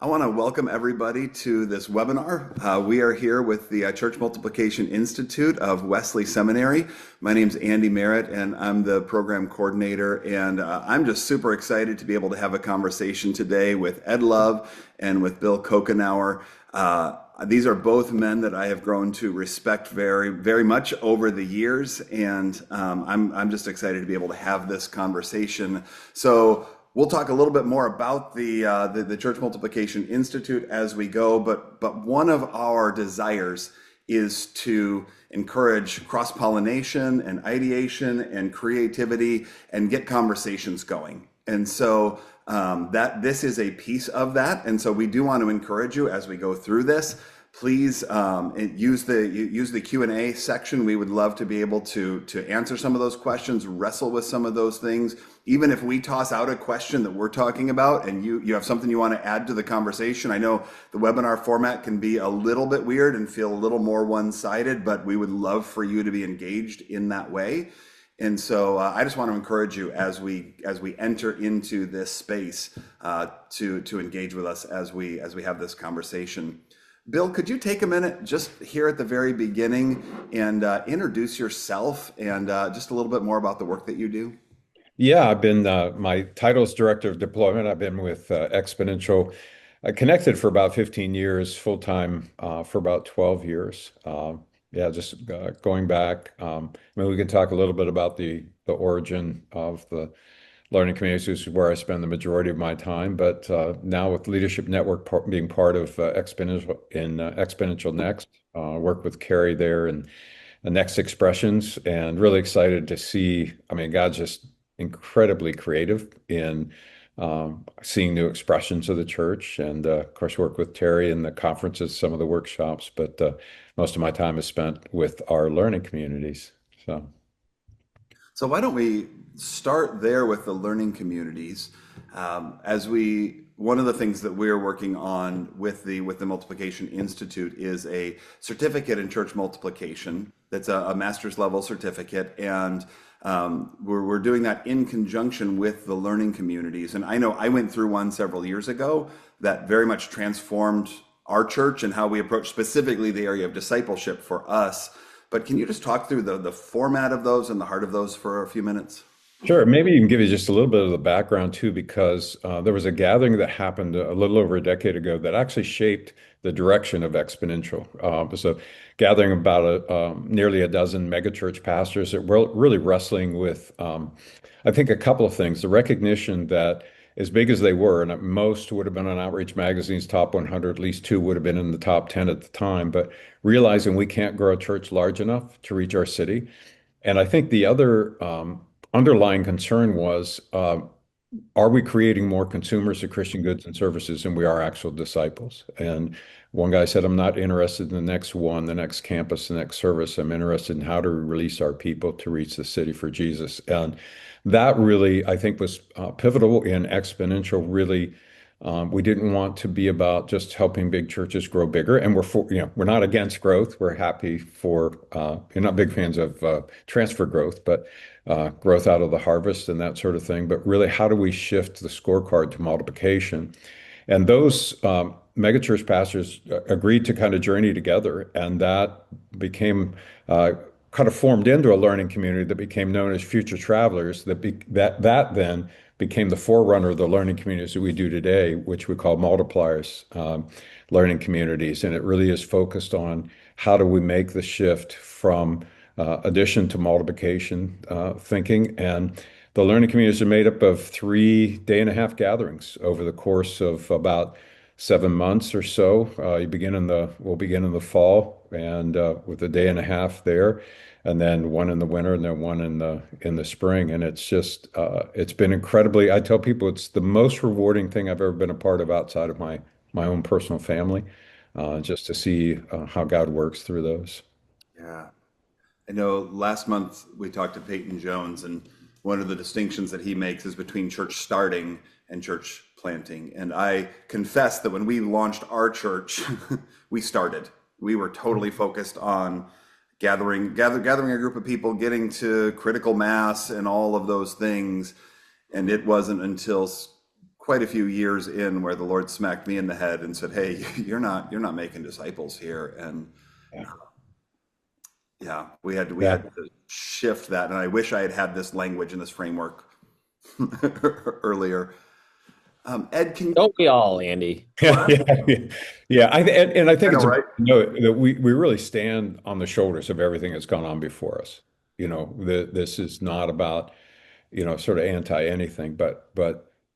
I want to welcome everybody to this webinar. We are here with the Church Multiplication Institute of Wesley Seminary. My name is Andy Merritt, and I'm the program coordinator. And I'm just super excited to be able to have a conversation today with Ed Love and with Bill Couchenour. These are both men that I have grown to respect very, very much over the years, and I'm just excited to be able to have this conversation. So we'll talk a little bit more about the Church Multiplication Institute as we go, but one of our desires is to encourage cross-pollination and ideation and creativity and get conversations going. And so that this is a piece of that. And so we do want to encourage you as we go through this. Please use the Q&A section. We would love to be able to answer some of those questions, wrestle with some of those things. Even if we toss out a question that we're talking about and you have something you want to add to the conversation. I know the webinar format can be a little bit weird and feel a little more one-sided, but we would love for you to be engaged in that way. And so I just want to encourage you as we enter into this space to engage with us as we have this conversation. Bill, could you take a minute just here at the very beginning and introduce yourself and just a little bit more about the work that you do? Yeah, I've been, my title is Director of Deployment. I've been with Exponential, connected for about 15 years, full-time for about 12 years. Yeah, just going back. Maybe we can talk a little bit about the origin of the learning communities, which is where I spend the majority of my time. But now with Leadership Network being part of Exponential Next, work with Carrie there and the Next Expressions, and really excited to see, I mean, God's just incredibly creative in seeing new expressions of the church, and of course work with Terry in the conferences, some of the workshops, but most of my time is spent with our learning communities. So why don't we start there with the learning communities? One of the things that we're working on with the Multiplication Institute is a certificate in church multiplication. That's a master's level certificate, and we're doing that in conjunction with the learning communities. And I know I went through one several years ago that very much transformed our church and how we approach specifically the area of discipleship for us. But can you just talk through the format of those and the heart of those for a few minutes? Sure. Maybe you can give you just a little bit of the background too, because there was a gathering that happened a little over a decade ago that actually shaped the direction of Exponential. It was a gathering of about nearly a dozen megachurch pastors that were really wrestling with, I think, a couple of things. The recognition that as big as they were, and most would have been on Outreach Magazine's top 100, at least two would have been in the top 10 at the time, but realizing we can't grow a church large enough to reach our city. And I think the other underlying concern was, are we creating more consumers of Christian goods and services than we are actual disciples? And one guy said, I'm not interested in the next one, the next campus, the next service. I'm interested in how to release our people to reach the city for Jesus. And that really, I think, was pivotal in Exponential. Really, we didn't want to be about just helping big churches grow bigger. And we're not against growth. We're happy for, we're not big fans of transfer growth, but growth out of the harvest and that sort of thing. But really, how do we shift the scorecard to multiplication? And those megachurch pastors agreed to kind of journey together, and that became kind of formed into a learning community that became known as Future Travelers. That then became the forerunner of the learning communities that we do today, which we call multipliers learning communities. And it really is focused on how do we make the shift from addition to multiplication thinking. And the learning communities are made up of 3 day-and-a-half gatherings over the course of about 7 months or so. We'll begin in the fall, and with a day and a half there, and then one in the winter, and then one in the spring. And it's just it's been incredibly. I tell people it's the most rewarding thing I've ever been a part of outside of my own personal family, just to see how God works through those. Yeah. I know last month we talked to Peyton Jones, and one of the distinctions that he makes is between church starting and church planting. And I confess that when we launched our church, we started. We were totally focused on gathering a group of people, getting to critical mass and all of those things. And it wasn't until quite a few years in where the Lord smacked me in the head and said, "Hey, you're not making disciples here." And Yeah. yeah, we had Yeah. to shift that. And I wish I had had this language and this framework earlier. Ed, can Don't we all, Andy? Yeah, what? yeah, yeah. Yeah, and I I think know, it's right? important to know that we really stand on the shoulders of everything that's gone on before us. This is not about, sort of anti anything, but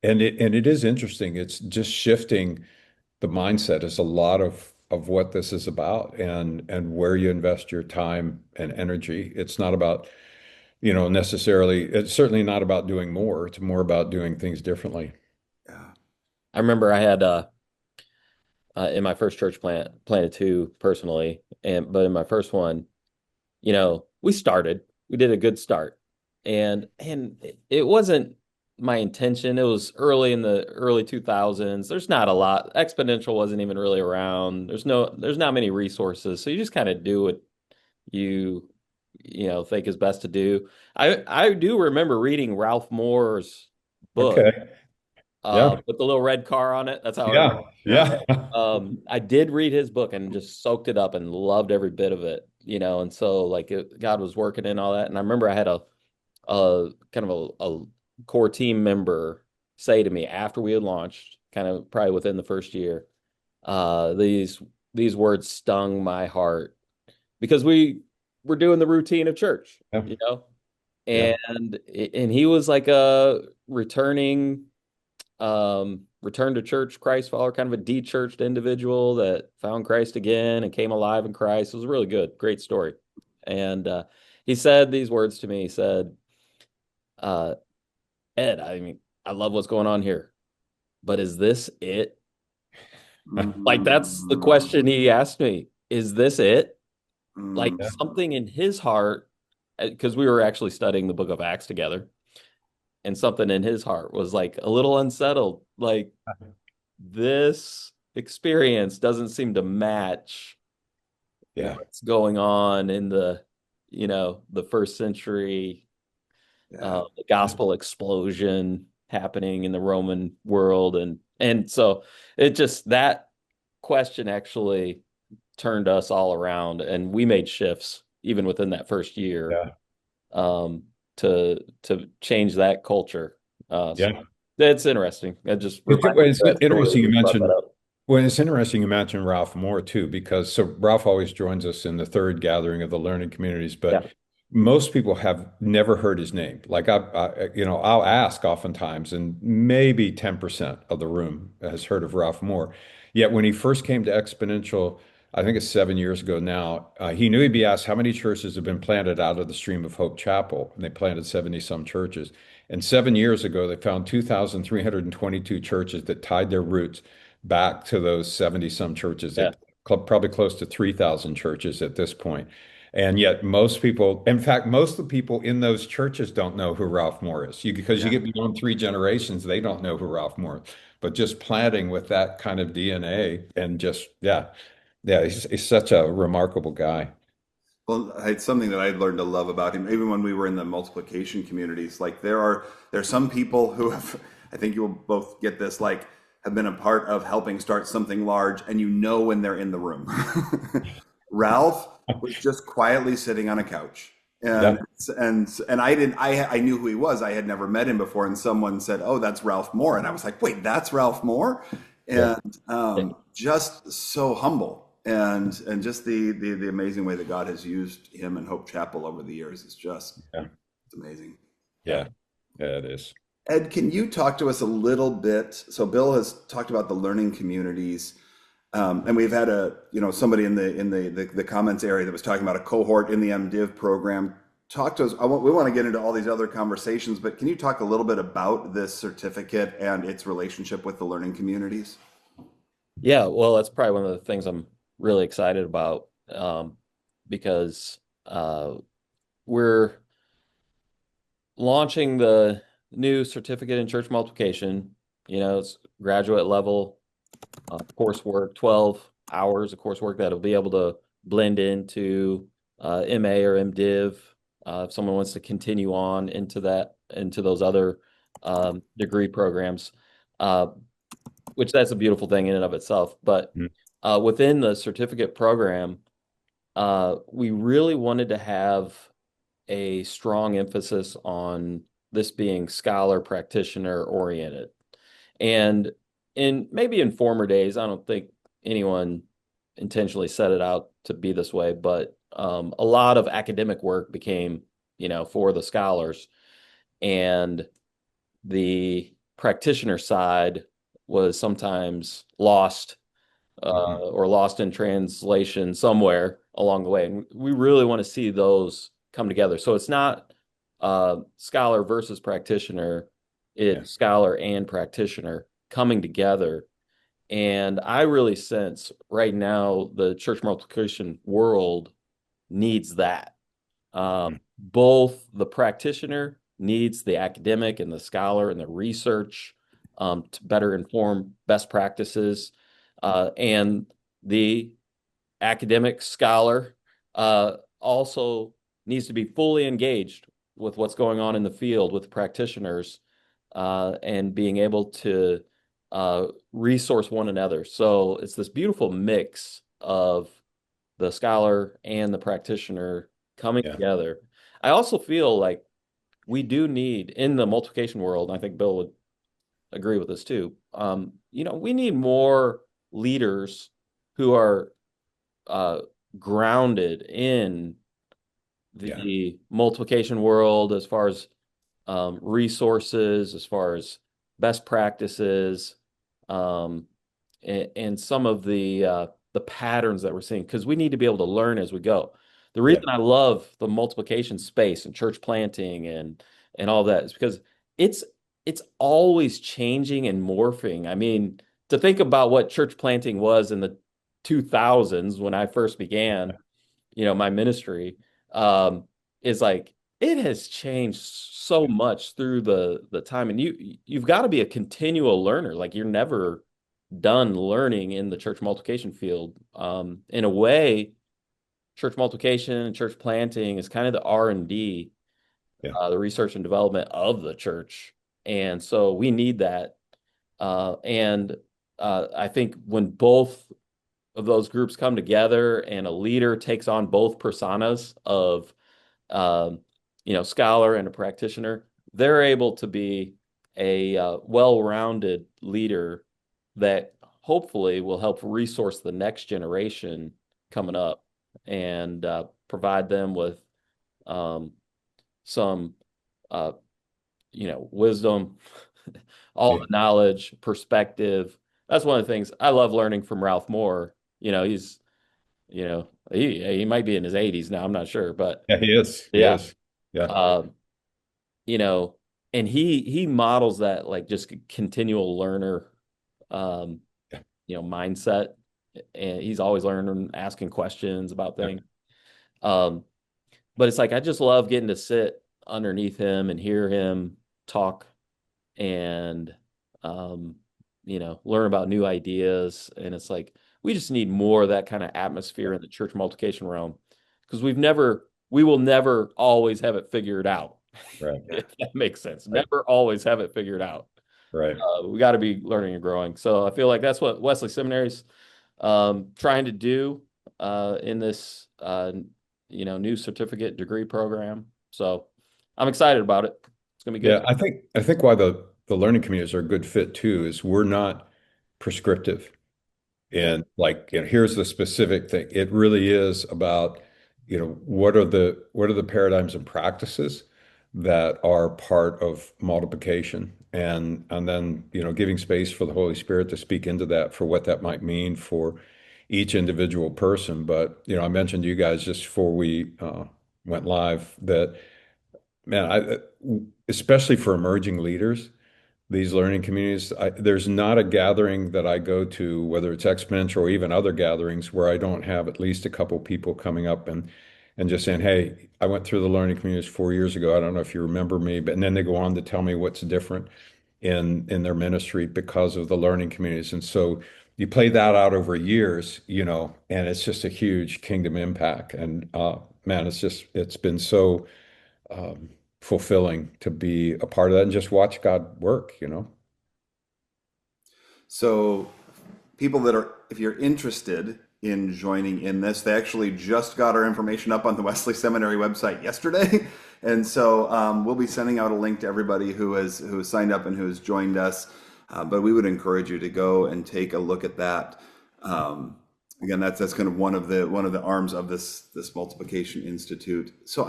and it is interesting. It's just shifting the mindset is a lot of what this is about and where you invest your time and energy. It's not about, necessarily, it's certainly not about doing more. It's more about doing things differently. Yeah. I remember I had in my first church planted two personally, but in my first one, we did a good start, and it wasn't my intention. It was early in the early 2000s. There's not a lot. Exponential wasn't even really around. There's not many resources, so you just kind of do what you think is best to do. I do remember reading Ralph Moore's book Okay. Yeah. with the little red car on it. That's how I remember. Yeah. Yeah. I did read his book and just soaked it up and loved every bit of it, and so like God was working in all that. And I remember I had a kind of a core team member say to me after we had launched, kind of probably within the first year, these words stung my heart because we were doing the routine of church, Yeah. Yeah. and he was like a return to church Christ follower, kind of a de-churched individual that found Christ again and came alive in Christ. It was really good, great story. And he said these words to me. He said, uh, "Ed, I mean, I love what's going on here, but is this it?" Like that's the Mm, question he asked me. Is this it? Like mm, Yeah. something in his heart, because we were actually studying the book of Acts together, and something in his heart was like a little unsettled. Like this experience doesn't seem to match Yeah. what's going on in the first century, yeah. the gospel explosion happening in the Roman world, and so it just that question actually turned us all around, and we made shifts even within that first year Yeah. um, to change that culture. So Yeah. that's interesting. That just Well, reminded me it's of that story interesting when you you brought that mentioned. up. Well, it's interesting you mentioned Ralph Moore too, because so Ralph always joins us in the third gathering of the learning communities, but Yeah, most people have never heard his name. Like I'll ask oftentimes, and maybe 10% of the room has heard of Ralph Moore. Yet when he first came to Exponential, I think it's 7 years ago now, he knew he'd be asked how many churches have been planted out of the stream of Hope Chapel, and they planted 70 some churches. And 7 years ago, they found 2,322 churches that tied their roots back to those 70 some churches yeah, that probably close to 3,000 churches at this point. And yet most people, in fact, most of the people in those churches don't know who Ralph Moore is. Because you Yeah. get beyond three generations, they don't know who Ralph Moore is. But just planting with that kind of DNA and just, yeah, yeah, he's such a remarkable guy. Well, it's something that I learned to love about him, even when we were in the multiplication communities. Like there are some people who have, I think you will both get this, like have been a part of helping start something large, and you know when they're in the room. Ralph was just quietly sitting on a couch, and Yeah, and I knew who he was. I had never met him before, and someone said, "Oh, that's Ralph Moore," and I was like, "Wait, that's Ralph Moore," yeah, and just so humble. And just the amazing way that God has used him in Hope Chapel over the years is just yeah, it's amazing. yeah. yeah, yeah, it is. Ed, can you talk to us a little bit? So Bill has talked about the learning communities, and we've had somebody in the comments area that was talking about a cohort in the MDiv program. Talk to us. We want to get into all these other conversations, but can you talk a little bit about this certificate and its relationship with the learning communities? Yeah, well, that's probably one of the things I'm really excited about, because we're launching the new certificate in church multiplication. It's graduate level coursework, 12 hours of coursework that'll be able to blend into MA or MDiv. If someone wants to continue on into those other degree programs. uh, which that's a beautiful thing in and of itself. But Mm. within the certificate program, we really wanted to have a strong emphasis on this being scholar practitioner oriented. And maybe in former days, I don't think anyone intentionally set it out to be this way, but a lot of academic work became, for the scholars, and the practitioner side was sometimes lost, Mhm. or lost in translation somewhere along the way. And we really want to see those come together. So it's not scholar versus practitioner, Yeah. it's scholar and practitioner coming together. And I really sense right now the church multiplication world needs that. Mm. Both the practitioner needs the academic and the scholar and the research to better inform best practices, and the academic scholar also needs to be fully engaged with what's going on in the field with practitioners, and being able to resource one another. So it's this beautiful mix of the scholar and the practitioner coming Yeah. together. I also feel like we do need in the multiplication world, and I think Bill would agree with this too. We need more leaders who are uh, grounded in Yeah. the multiplication world as far as resources, as far as best practices, um, and some of the patterns that we're seeing, because we need to be able to learn as we go. The Yeah. reason I love the multiplication space and church planting and all that is because it's it's always changing and morphing. I mean, to think about what church planting was in the 2000s when I first began, my ministry, um, is like it has changed so much through the time, and you've got to be a continual learner. Like you're never done learning in the church multiplication field. In a way, church multiplication and church planting is kind of the R&D, Yeah. the research and development of the church, and so we need that. And I think when both of those groups come together and a leader takes on both personas of um, scholar and a practitioner, they're able to be a well-rounded leader that hopefully will help resource the next generation coming up and provide them with um, some, uh, wisdom, all Yeah. the knowledge, perspective. That's one of the things I love learning from Ralph Moore. He might be in his 80s now. I'm not sure, but Yeah, he is. He yeah. is. Yeah. Um, you know, and he models that like just continual learner, um, Yeah. mindset, and he's always learning, asking questions about Yeah. things. Um, but it's like I just love getting to sit underneath him and hear him talk and um, learn about new ideas. And it's like we just need more of that kind of atmosphere in the church multiplication realm because we will never always have it figured out. Right. If that makes sense. Right. Never always have it figured out. Right. We got to be learning and growing. So I feel like that's what Wesley Seminary's trying to do in this new certificate degree program. So I'm excited about it. It's gonna be good. Yeah, I think why the learning communities are a good fit too is we're not prescriptive. Yeah. And like, here's the specific thing. It really is about, what are the paradigms and practices that are part of multiplication and then, giving space for the Holy Spirit to speak into that for what that might mean for each individual person. But, I mentioned to you guys just before we went live that, man, especially for emerging leaders, these learning communities, there's not a gathering that I go to, whether it's Exponential or even other gatherings, where I don't have at least a couple people coming up and just saying, "Hey, I went through the learning communities 4 years ago. I don't know if you remember me," but and then they go on to tell me what's different in their ministry because of the learning communities. And so you play that out over years, and it's just a huge kingdom impact. And man, it's been so fulfilling to be a part of that and just watch God work. So people that are, if you're interested in joining in this, they actually just got our information up on the Wesley Seminary website yesterday. And so we'll be sending out a link to everybody who has signed up and who has joined us. But we would encourage you to go and take a look at that. Again, that's kind of one of the arms of this Multiplication Institute. So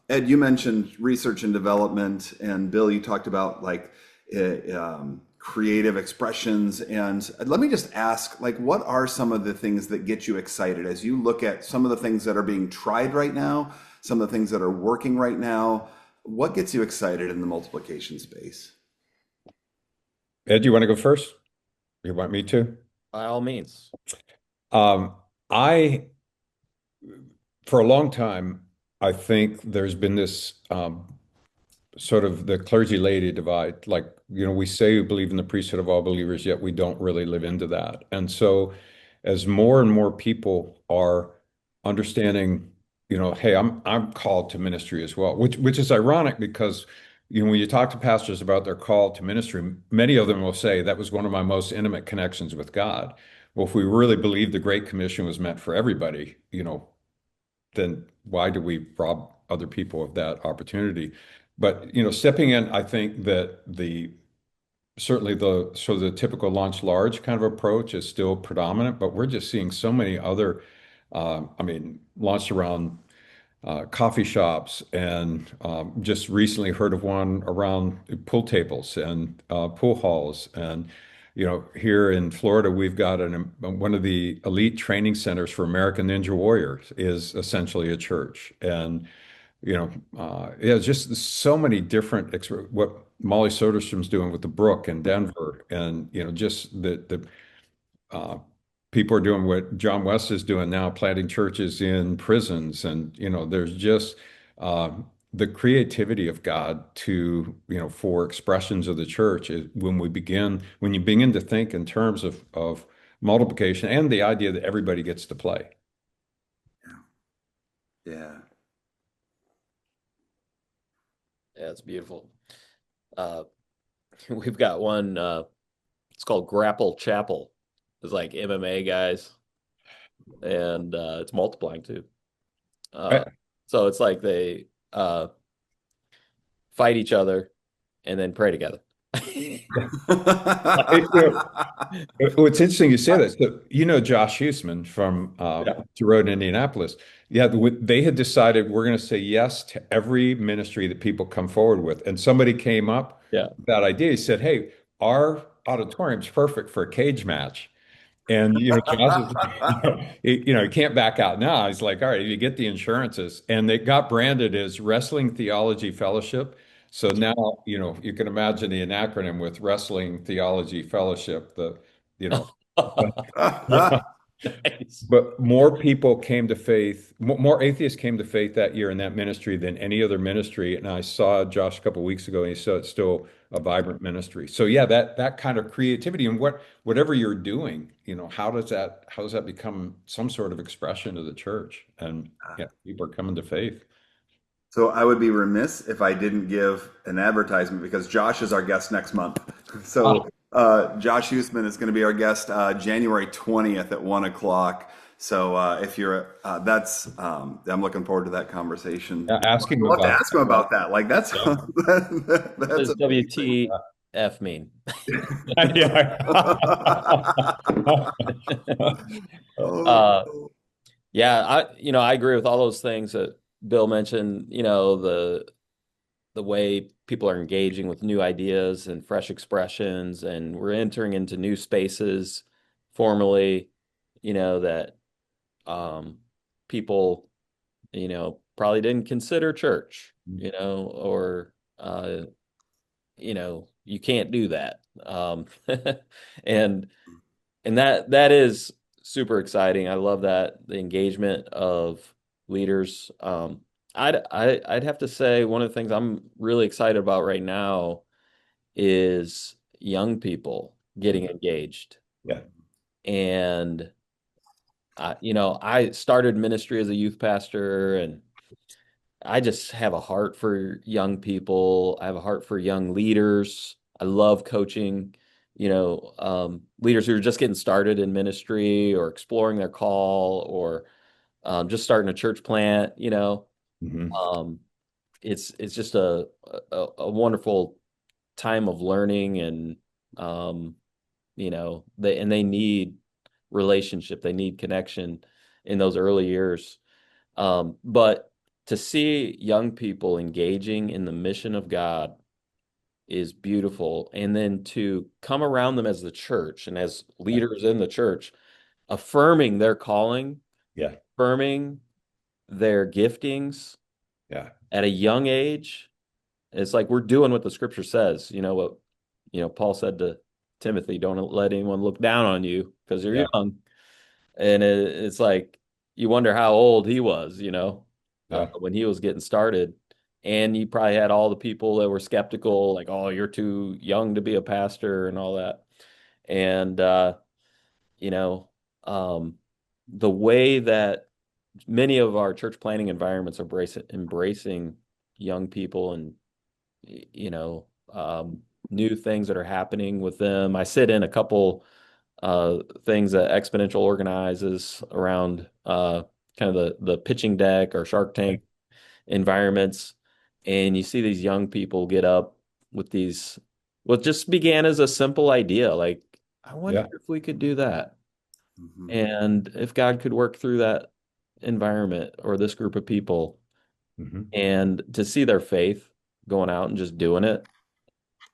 Ed, you mentioned research and development, and Bill, you talked about like creative expressions. And let me just ask, like, what are some of the things that get you excited as you look at some of the things that are being tried right now, some of the things that are working right now? What gets you excited in the multiplication space? Ed, you want to go first? You want me to? By all means. I, for a long time, I think there's been this sort of the clergy laity divide. Like, we say we believe in the priesthood of all believers, yet we don't really live into that. And so, as more and more people are understanding, hey, I'm called to ministry as well, which is ironic because when you talk to pastors about their call to ministry, many of them will say that was one of my most intimate connections with God. Well, if we really believe the Great Commission was meant for everybody, then why do we rob other people of that opportunity? But stepping in, I think that the certainly the sort of the typical launch large kind of approach is still predominant, but we're just seeing so many other, I mean, launched around coffee shops, and just recently heard of one around pool tables and pool halls. And here in Florida, we've got one of the elite training centers for American Ninja Warriors is essentially a church. And yeah, just so many different what Molly Soderstrom's doing with the Brook in Denver, and just the uh, people are doing what John West is doing now, planting churches in prisons. And, there's just uh, the creativity of God to, for expressions of the church is when you begin to think in terms of multiplication and the idea that everybody gets to play. Yeah. Yeah, it's beautiful. Uh, we've got one, it's called Grapple Chapel. It's like MMA guys, and it's multiplying too. Uh, I, so it's like they fight each other and then pray together. What's interesting you say that. So, Josh Huseman from Yeah. Road in Indianapolis. Yeah, they had decided we're going to say yes to every ministry that people come forward with. And somebody came up Yeah. with that idea. He said, "Hey, our auditorium's perfect for a cage match." And Josh is, he can't back out now. He's like, all right, you get the insurances, and they got branded as Wrestling Theology Fellowship. So now, you can imagine the acronym with Wrestling Theology Fellowship. You know, yeah. Nice. But more people came to faith, more atheists came to faith that year in that ministry than any other ministry. And I saw Josh a couple of weeks ago, and he said it's still a vibrant ministry. So yeah, that kind of creativity and whatever you're doing, how does that become some sort of expression of the church? And yeah, people are coming to faith. So I would be remiss if I didn't give an advertisement because Josh is our guest next month. So Oh, Josh Huseman is going to be our guest January 20th at 1 o'clock. So if you're, I'm looking forward to that conversation. yeah, ask him I'll have to about ask him about that. Like that's that. What that's does amazing. WTF mean? Yeah. Uh, Oh, yeah, I agree with all those things that Bill mentioned, the way people are engaging with new ideas and fresh expressions, and we're entering into new spaces formally, that people, probably didn't consider church, or you can't do that. And that is super exciting. I love that the engagement of leaders. I'd have to say one of the things I'm really excited about right now is young people getting engaged. Yeah. And I started ministry as a youth pastor, and I just have a heart for young people. I have a heart for young leaders. I love coaching leaders who are just getting started in ministry or exploring their call or just starting a church plant. Hmm. Um, it's just a wonderful time of learning and um, they need relationship, they need connection in those early years. But to see young people engaging in the mission of God is beautiful. And then to come around them as the church and as Yeah. leaders in the church, affirming their calling, Yeah. affirming their giftings Yeah. at a young age. It's like we're doing what the scripture says. What Paul said to Timothy, don't let anyone look down on you because you're Yeah. young. And it's like you wonder how old he was, Yeah. when he was getting started. And you probably had all the people that were skeptical, like, oh, you're too young to be a pastor and all that. And you know, um, the way that many of our church planning environments are embracing young people and you know, new things that are happening with them. I sit in a couple things that Exponential organizes around kind of the pitching deck or Shark Tank environments, and you see these young people get up with these what just began as a simple idea, like I wonder Yeah. if we could do that, Mhm. and if God could work through that environment or this group of people, Hmm. and to see their faith going out and just doing it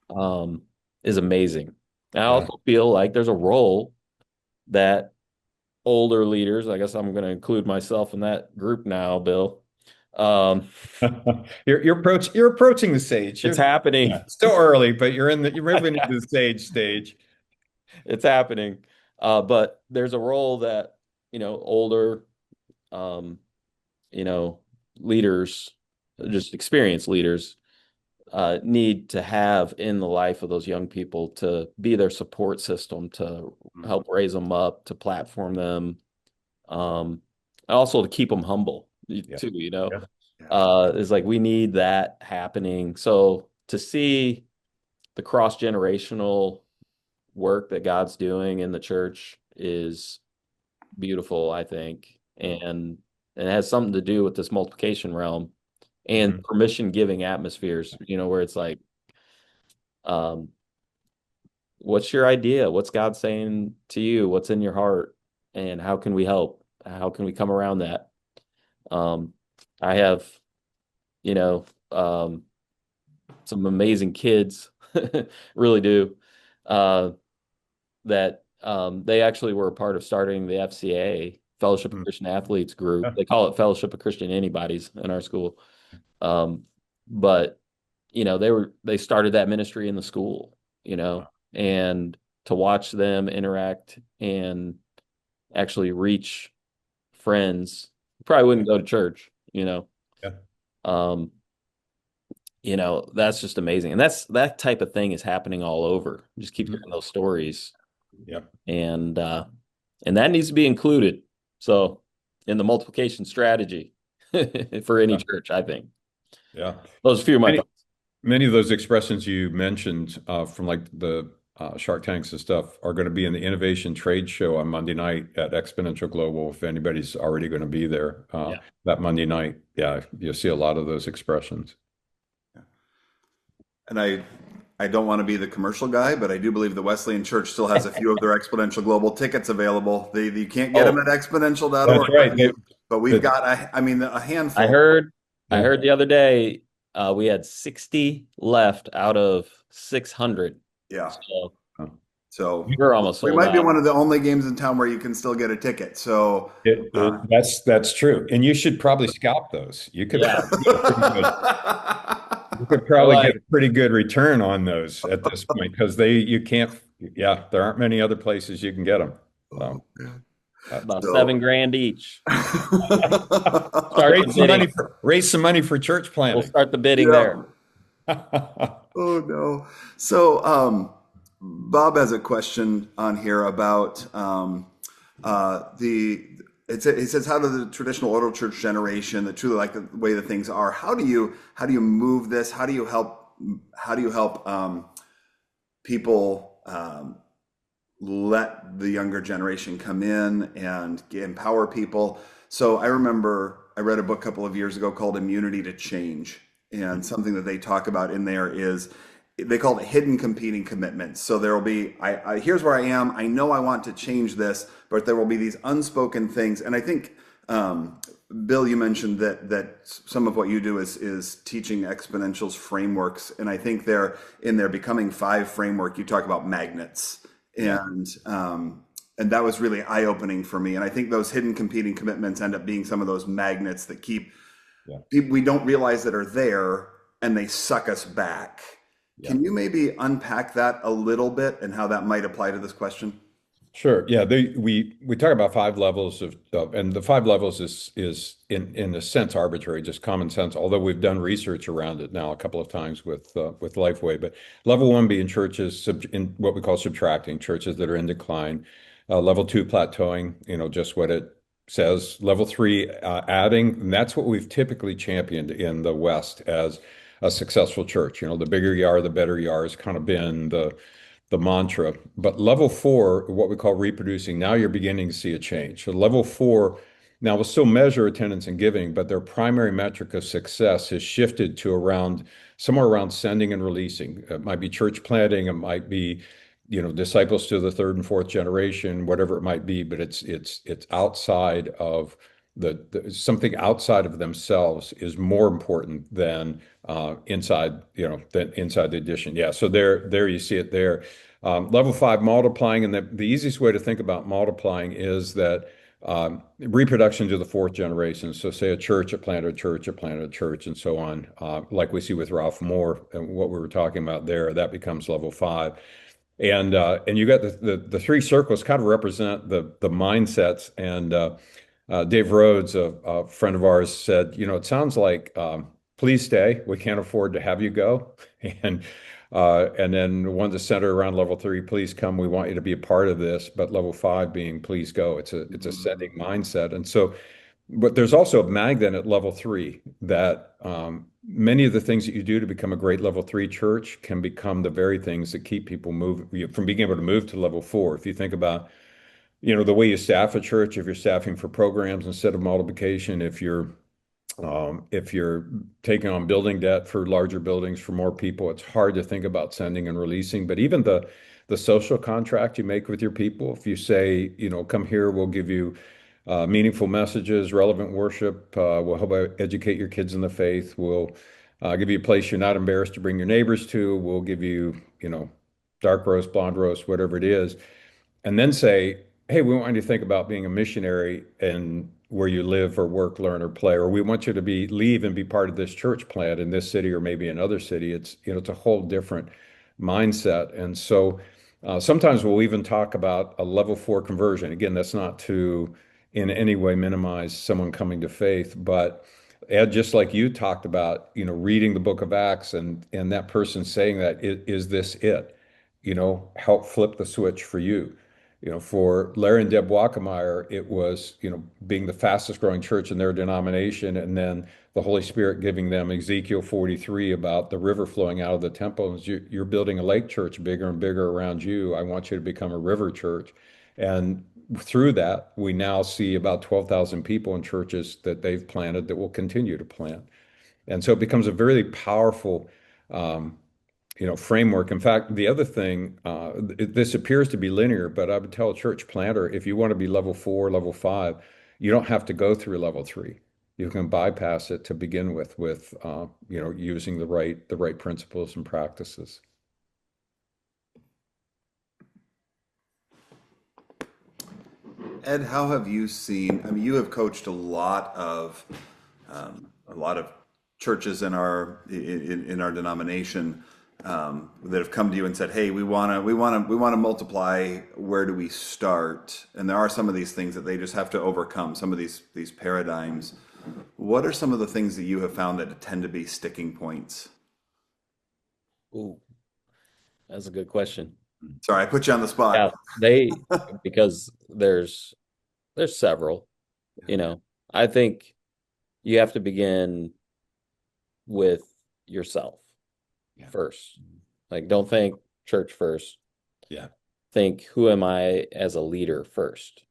um, is amazing. I Yeah. also feel like there's a role that older leaders, I guess I'm going to include myself in that group now, Bill. Um, You're approaching the stage. it's Yeah, happening. still early, but you're moving into the stage. It's happening. But there's a role that, older, um, you know, leaders, just experienced leaders, need to have in the life of those young people to be their support system, to Mhm. help raise them up, to platform them, um, and also to keep them humble Yeah. too. Yeah. Yeah. It's like we need that happening. So to see the cross generational work that God's doing in the church is beautiful, I think, and it has something to do with this multiplication realm and Hmm. permission giving atmospheres. Where it's like, um, what's your idea? What's God saying to you? What's in your heart? And how can we help? How can we come around that? Um, I have, you know, um, some amazing kids, really do, uh, that they actually were a part of starting the FCA, Fellowship of Christian Athletes group. Yeah. They call it Fellowship of Christian Anybody's in our school. Um, but they started that ministry in the school, and to watch them interact and actually reach friends who probably wouldn't go to church, Yeah. um, that's just amazing. And that type of thing is happening all over. You just keep Mhm. hearing those stories, Yeah. and uh, and that needs to be included. So in the multiplication strategy for any Yeah. church, I think Yeah. those are a few of my Many, thoughts. many of those expressions you mentioned from like the Shark Tanks and stuff are going to be in the Innovation Trade Show on Monday night at Exponential Global. If anybody's already going to be there Yeah. that Monday night, yeah, you'll see a lot of those expressions. And I don't want to be the commercial guy, but I do believe the Wesleyan Church still has a few of their Exponential Global tickets available. You can't get them Oh, at exponential.org, That's right. but we've got I mean a I handful. heard I Yeah. heard the other day we had 60 left out of 600. Yeah. So Uh, So we're almost we sold might be out. one of the only games in town where you can still get a ticket. So that's true. And you should probably scalp those. Yeah. You could I probably get like a pretty good return on those at this point because you can't, yeah, there aren't many other places you can get them. Oh, So, man. about So 7 grand each. Start the bidding. raise some money for church We'll planning. start the bidding there. yeah. Oh no. So Bob has a question on here about the it says how do the traditional auto church generation that truly like the way that things are, how do you move this, how do you help people um, let the younger generation come in and empower people. So I remember I read a book a couple of years ago called Immunity to Change. And something that they talk about in there is they call it hidden competing commitments. So there will be, here's where I am. I know I want to change this, but there will be these unspoken things. And I think, Bill, you mentioned that some of what you do is teaching Exponential's frameworks. And I think they're in their Becoming Five framework, you talk about magnets. Yeah. And that was really eye-opening for me. And I think those hidden competing commitments end up being some of those magnets that keep Yeah. people we don't realize that are there, and they suck us back. Yeah. Can you maybe unpack that a little bit and how that might apply to this question? Sure. Yeah. We talk about five levels and the five levels is in a sense arbitrary, just common sense. Although we've done research around it now a couple of times with Lifeway. But level one being churches in what we call subtracting, churches that are in decline. Level two, plateauing. Just what it says. Level three, adding, and that's what we've typically championed in the West as a successful church. The bigger you are, the better you are, has kind of been the mantra. But level four, what we call reproducing, now you're beginning to see a change. So level four, now we'll still measure attendance and giving, but their primary metric of success has shifted to somewhere around sending and releasing. It might be church planting, it might be, disciples to the third and fourth generation, whatever it might be, but it's outside of something outside of themselves is more important than inside the addition. Yeah, so there you see it there. Level five, multiplying, and the easiest way to think about multiplying is that reproduction to the fourth generation. So say a church, a planted church, a planted church, and so on. Like we see with Ralph Moore and what we were talking about there, that becomes level five. And you got the three circles kind of represent the mindsets. And Dave Rhodes, a friend of ours, said, it sounds like please stay. We can't afford to have you go. And then the ones that center around level three, please come. We want you to be a part of this. But level five being please go. It's a sending mindset. And so, but there's also a magnet at level three that many of the things that you do to become a great level three church can become the very things that keep people from being able to move to level four. If you think about, the way you staff a church, if you're staffing for programs instead of multiplication, if you're taking on building debt for larger buildings for more people, it's hard to think about sending and releasing. But even the social contract you make with your people, if you say, come here, we'll give you meaningful messages, relevant worship, we'll help educate your kids in the faith, we'll give you a place you're not embarrassed to bring your neighbors to, we'll give you, dark roast, blonde roast, whatever it is, and then say, hey, we want you to think about being a missionary and where you live or work, learn or play, or we want you to leave and be part of this church plant in this city or maybe another city. It's a whole different mindset. And so sometimes we'll even talk about a level four conversion. Again, that's not to in any way minimize someone coming to faith, but Ed, just like you talked about, reading the book of Acts and that person saying that, is this it? Help flip the switch for you. For Larry and Deb Wackemeyer, it was, being the fastest growing church in their denomination, and then the Holy Spirit giving them Ezekiel 43 about the river flowing out of the temple. And you're building a lake church bigger and bigger around you. I want you to become a river church. And through that, we now see about 12,000 people in churches that they've planted that will continue to plant. And so it becomes a very powerful framework. In fact, the other thing, this appears to be linear, but I would tell a church planter, if you want to be level four, level five, you don't have to go through level three. You can bypass it to begin with using the right principles and practices. Ed, how have you seen? I mean, you have coached a lot of churches in our denomination that have come to you and said, "Hey, we want to multiply. Where do we start?" And there are some of these things that they just have to overcome. Some of these paradigms. What are some of the things that you have found that tend to be sticking points? Ooh, that's a good question. Sorry, I put you on the spot. Yeah, because there's several, I think you have to begin with yourself Yeah. first. Like, don't think church first. Yeah. think, who am I as a leader first?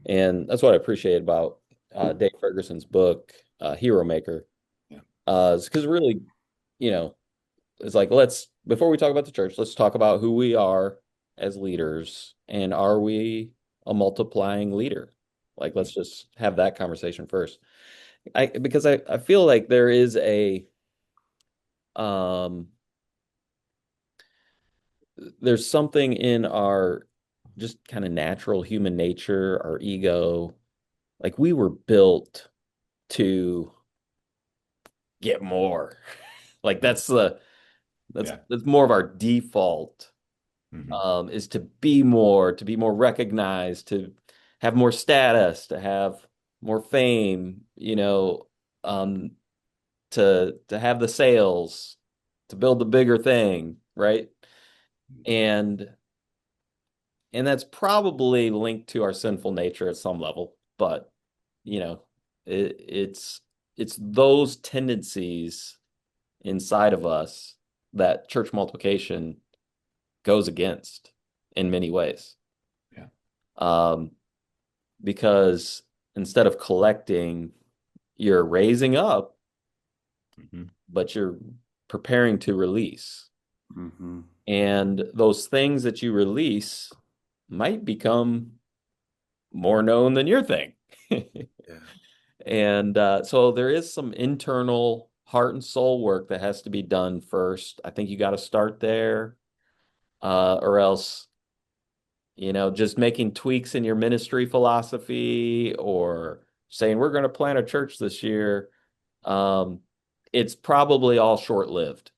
And that's what I appreciate about Dave Ferguson's book, Hero Maker. Yeah. It's because really, you know, it's like, before we talk about the church, let's talk about who we are as leaders, and are we a multiplying leader? Like, let's just have that conversation first. Because I feel like um there's something in our just kind of natural human nature, our ego. Like, we were built to get more. Like, Yeah. that's more of our default, Hmm. is to be more recognized, to have more status, to have more fame, um, to have the sales, to build the bigger thing, right? And and that's probably linked to our sinful nature at some level, but you know, it's those tendencies inside of us that church multiplication goes against in many ways. Yeah. Um, because instead of collecting, you're raising up, Hmm. but you're preparing to release. Mm-hmm. And those things that you release might become more known than your thing. Yeah. And so there is some internal heart and soul work that has to be done first. I think you got to start there, or else, just making tweaks in your ministry philosophy, or saying we're going to plant a church this year, um, it's probably all short-lived.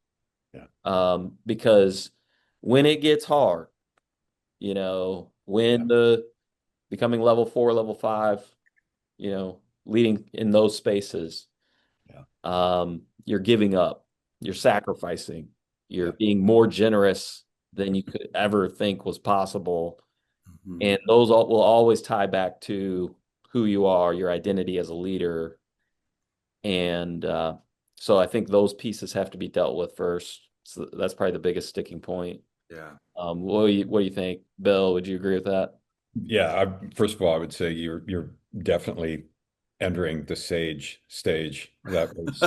Yeah. Because when it gets hard, Yeah. when the becoming level 4, level 5, leading in those spaces, Yeah. you're giving up, you're sacrificing, you're Yeah. being more generous than you could ever think was possible. Mm-hmm. And those will always tie back to who you are, your identity as a leader. And so I think those pieces have to be dealt with first. So that's probably the biggest sticking point. Yeah. What do you think, Bill? Would you agree with that? Yeah, first of all, I would say you're definitely entering the sage stage. That was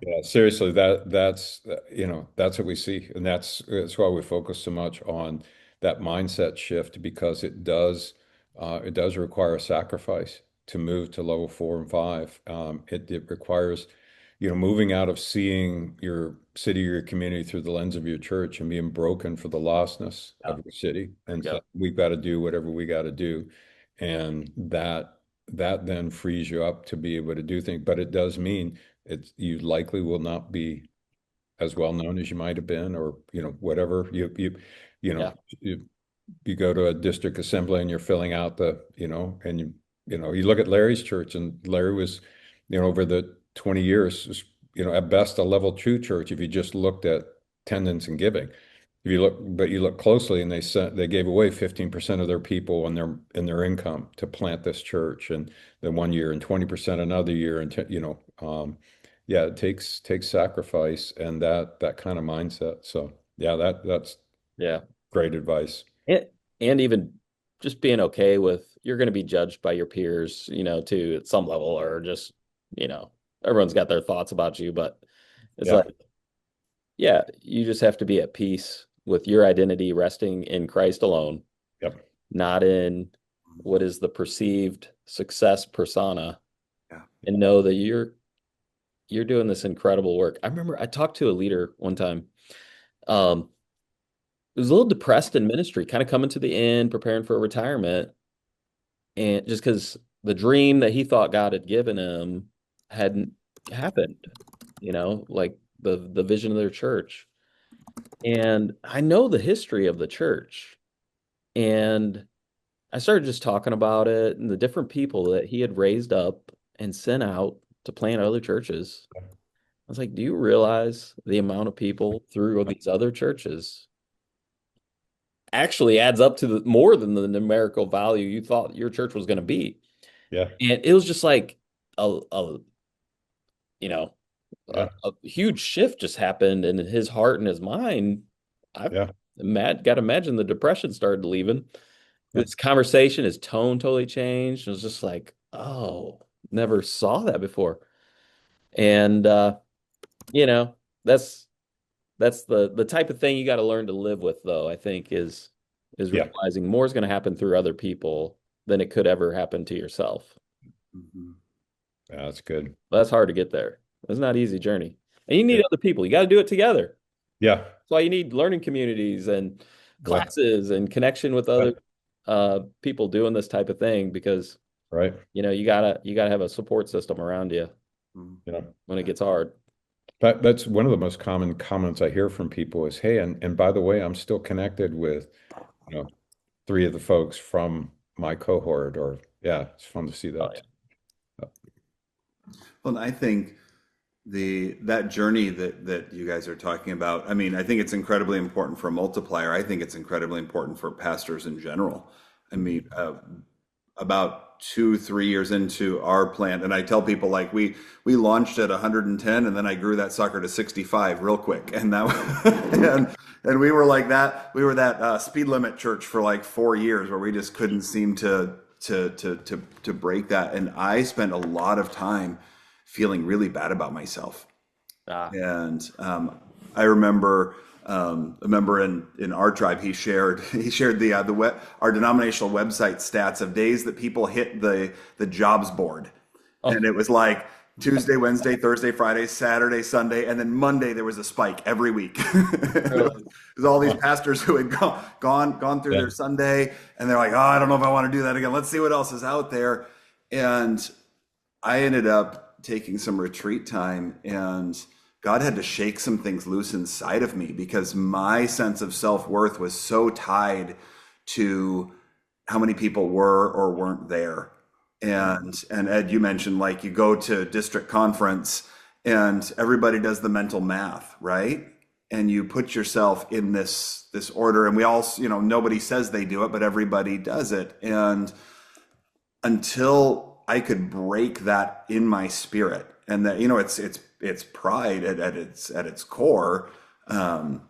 yeah, seriously, that's that's what we see, and that's why we focus so much on that mindset shift because it does require a sacrifice to move to level 4 and 5. It requires moving out of seeing your city or your community through the lens of your church and being broken for the lostness Yeah, of your city, there you and so go. we've got to do whatever we got to do, and that then frees you up to be able to do things. But it does mean you likely will not be as well known as you might have been, or whatever you know Yeah, you, you go to a district assembly and you're filling out and you look at Larry's church, and Larry was over the 20 years was, at best a level 2 church if you just looked at attendance and giving. If you look, but you look closely, and they gave away 15% of their people and their income to plant this church, and then one year and 20% another year, and yeah, it takes sacrifice and that kind of mindset. So yeah, that's yeah. great advice. And, and even just being okay with, you're going to be judged by your peers, too, at some level, or just, you know, everyone's got their thoughts about you, but it's Yeah. like, yeah, you just have to be at peace with your identity resting in Christ alone, Yep. not in what is the perceived success persona, Yeah. and know that you're doing this incredible work. I remember I talked to a leader one time. Um, he was a little depressed in ministry, kind of coming to the end, preparing for retirement, and just because the dream that he thought God had given him hadn't happened, like the vision of their church. And I know the history of the church, and I started just talking about it and the different people that he had raised up and sent out to plant other churches. I was like, do you realize the amount of people through these other churches actually adds up to more than the numerical value you thought your church was going to be? Yeah. And it was just like a you know, Yeah. a huge shift just happened in his heart and his mind. I Yeah. Matt, got to imagine the depression started leaving. Yeah. This conversation, his tone totally changed. It was just like, oh, never saw that before. And you know, that's that's the type of thing you got to learn to live with, though, I think is Yeah. realizing more is going to happen through other people than it could ever happen to yourself. Mhm. Yeah, that's good. That's hard to get there. It's not an easy journey. And you need Yeah. other people. You got to do it together. Yeah. That's why you need learning communities and Yeah. classes and connection with Yeah. other people doing this type of thing because Right. you gotta have a support system around you Mhm. You know, when it gets hard. that's one of the most common comments I hear from people is, hey, and by the way, I'm still connected with, you know, three of the folks from my cohort, or yeah, it's fun to see Oh that. yeah. Well, and I think that journey that you guys are talking about, I mean, I think it's incredibly important for a multiplier. I think it's incredibly important for pastors in general. I mean, about 2, 3 years into our plant, and I tell people like we launched at 110, and then I grew that sucker to 65 real quick, and that and we were like that. We were that speed limit church for like 4 years, where we just couldn't seem to break that. And I spent a lot of time feeling really bad about myself. Ah. And I remember a member in our tribe. He shared our denominational website stats of days that people hit the jobs board, Oh, and it was like Tuesday, Wednesday, Thursday, Friday, Saturday, Sunday, and then Monday there was a spike every week. really? There's all these pastors who had gone through Yeah. their Sunday, and they're like, oh, I don't know if I want to do that again. Let's see what else is out there. And I ended up taking some retreat time, and God had to shake some things loose inside of me because my sense of self-worth was so tied to how many people were or weren't there. And Ed, you mentioned like you go to district conference and everybody does the mental math, right? And you put yourself in this order, and we all, nobody says they do it, but everybody does it. And until I could break that in my spirit, and that it's pride at its core. Um,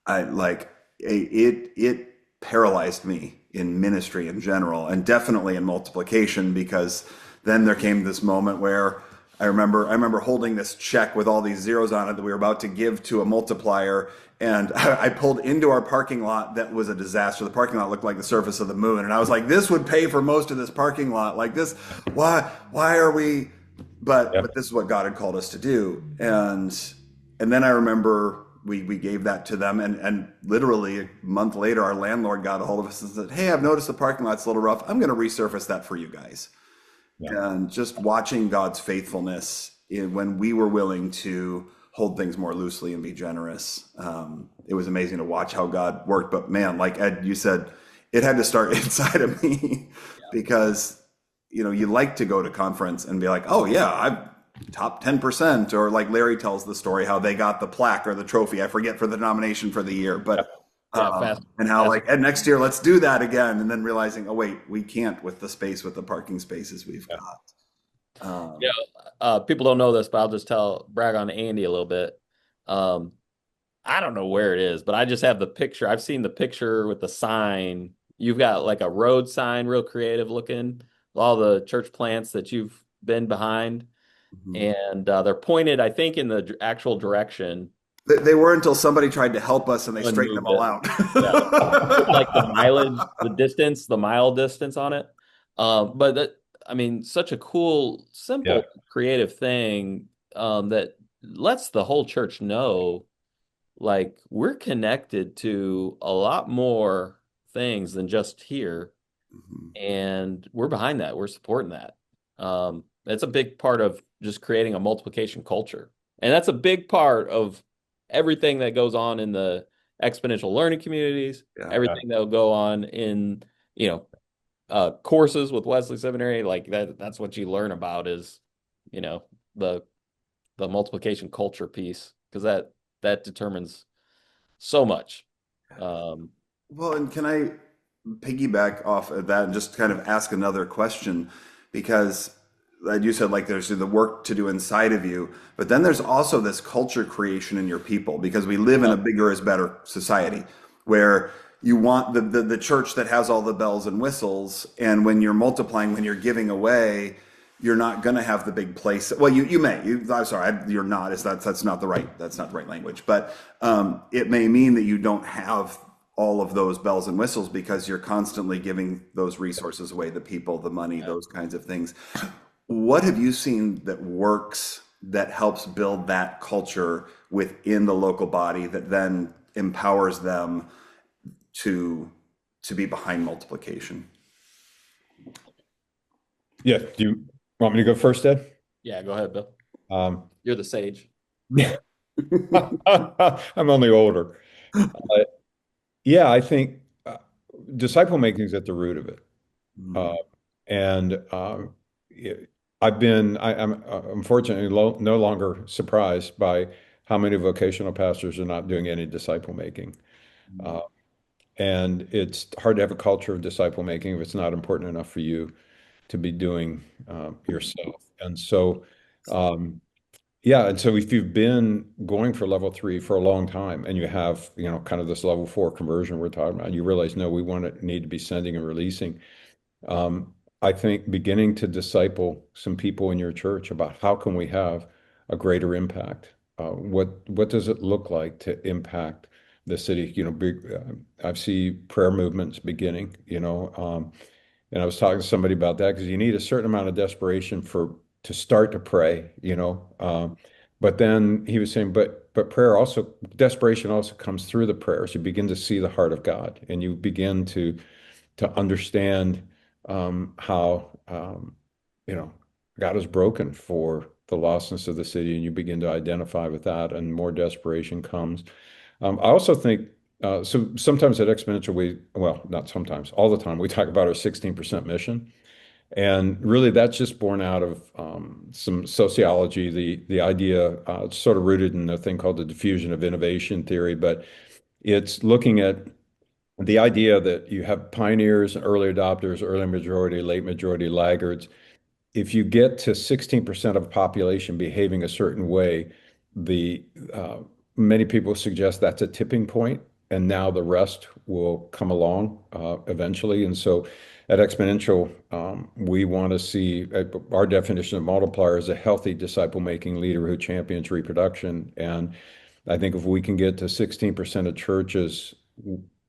I like it paralyzed me in ministry in general, and definitely in multiplication, because then there came this moment where I remember holding this check with all these zeros on it that we were about to give to a multiplier, and I pulled into our parking lot that was a disaster. The parking lot looked like the surface of the moon, and I was like, "This would pay for most of this parking lot. Like this, why are we?" But Yeah. but this is what God had called us to do, and then I remember we gave that to them, and literally a month later, our landlord got a hold of us and said, "Hey, I've noticed the parking lot's a little rough. I'm going to resurface that for you guys." Yeah. And just watching God's faithfulness when we were willing to hold things more loosely and be generous, it was amazing to watch how God worked. But man, like Ed, you said, it had to start inside of me because you like to go to conference and be like, oh yeah, I'm top 10%, or like Larry tells the story how they got the plaque or the trophy. I forget, for the nomination for the year, but Yeah, fast. and how Fast. like, and next year let's do that again, and then realizing, oh wait, we can't with the parking spaces we've Yeah. got. Yeah, Um, people don't know this, but I'll just brag on Andy a little bit. Um, I don't know where it is, but I just have the picture. I've seen the picture with the sign. You've got like a road sign, real creative looking, all the church plants that you've been behind, mhm. and they're pointed, I think, in the actual direction. They were, until somebody tried to help us and they Someone straightened them moved all it. out. Yeah, put like the mileage, the mile distance on it. But that, I mean, such a cool, Yeah. simple, creative thing that lets the whole church know, like, we're connected to a lot more things than just here, Mhm. and we're behind that. We're supporting that. It's a big part of just creating a multiplication culture, and that's a big part of everything that goes on in the exponential learning communities, Yeah. Yeah. everything that'll go on in, you know, courses with Wesley Seminary. Like that's what you learn about is, you know, the multiplication culture piece, because that determines so much. Um, Well, and can I piggyback off of that and just kind of ask another question? Because like you said, like there's the work to do inside of you, but then there's also this culture creation in your people, because we live in yeah, a bigger is better society. where you want the church that has all the bells and whistles, and when you're multiplying, when you're giving away, you're not going to have the big place. Well, you may. I'm sorry, you're not. That's not the right. That's not the right language. But it may mean that you don't have all of those bells and whistles because you're constantly giving those resources away, the people, the money, those kinds of things. What have you seen that works that helps build that culture within the local body that then empowers them to be behind multiplication? Yeah. Do you want me to go first, Ed? Yeah, go ahead, Bill. Um, You're the sage. I'm only older. Uh, yeah, I think disciple making is at the root of it. Uh, Mm, and it- I'm unfortunately no longer surprised by how many vocational pastors are not doing any disciple making. Uh, and it's hard to have a culture of disciple making if it's not important enough for you to be doing yourself. And so, um, yeah, and so if you've been going for level three for a long time and you have, kind of this level four conversion we're talking about, you realize, no, we need to be sending and releasing. Um, I think beginning to disciple some people in your church about how can we have a greater impact? What does it look like to impact the city? I see prayer movements beginning, and I was talking to somebody about that because you need a certain amount of desperation to start to pray, but then he was saying, but prayer also, desperation also comes through the prayers. You begin to see the heart of God, and you begin to understand how God is broken for the lostness of the city, and you begin to identify with that, and more desperation comes. I also think so. Sometimes at Exponential, well, not sometimes, all the time, we talk about our 16% mission, and really that's just born out of some sociology. The idea it's sort of rooted in a thing called the diffusion of innovation theory, but it's looking at the idea that you have pioneers and early adopters, early majority, late majority, laggards. If you get to 16% of the population behaving a certain way, the many people suggest that's a tipping point, and now the rest will come along eventually. And so at Exponential, we want to see our definition of multiplier is a healthy disciple-making leader who champions reproduction. And I think if we can get to 16% of churches,